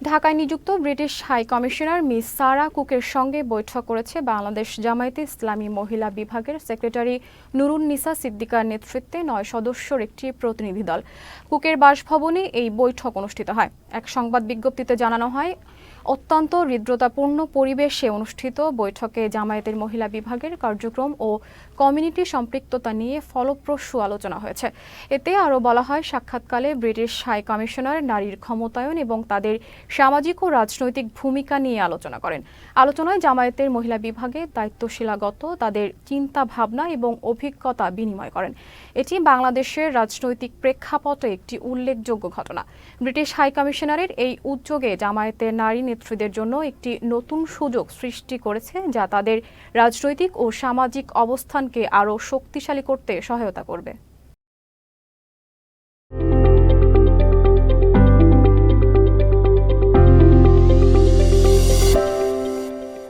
ঢাকায় নিযুক্ত British high commissioner miss সারা কুকের সঙ্গে বৈঠক করেছে বাংলাদেশ জামায়াতে ইসলামী মহিলা বিভাগের সেক্রেটারি নুরুন নিসা সিদ্দিকার নেতৃত্বে ৯ সদস্যের একটি প্রতিনিধি দল। কুকের বাসভবনে এই বৈঠক অনুষ্ঠিত হয়। এক সংবাদ বিজ্ঞপ্তিতে জানানো হয়, অত্যন্ত হৃদ্রতাপূর্ণ পরিবেশে অনুষ্ঠিত বৈঠকে জামায়াতের মহিলা বিভাগের কার্যক্রম ও কমিউনিটি সম্পৃক্ততা নিয়ে ফলপ্রসূ আলোচনা হয়েছে। এতে আরও বলা হয়, সাক্ষাৎকালে ব্রিটিশ হাই কমিশনার নারীর ক্ষমতায়ন এবং তাদের সামাজিক ও রাজনৈতিক ভূমিকা নিয়ে আলোচনা করেন। আলোচনায় জামায়াতের মহিলা বিভাগে দায়িত্বশীলাগত তাদের চিন্তা ভাবনা এবং অভিজ্ঞতা বিনিময় করেন। এটি বাংলাদেশের রাজনৈতিক প্রেক্ষাপটে একটি উল্লেখযোগ্য ঘটনা। ব্রিটিশ হাই কমিশনারের এই উদ্যোগে জামায়াতের নারী নেত্রীদের জন্য একটি নতুন সুযোগ সৃষ্টি করেছে, যা তাদের রাজনৈতিক ও সামাজিক অবস্থানকে আরও শক্তিশালী করতে সহায়তা করবে।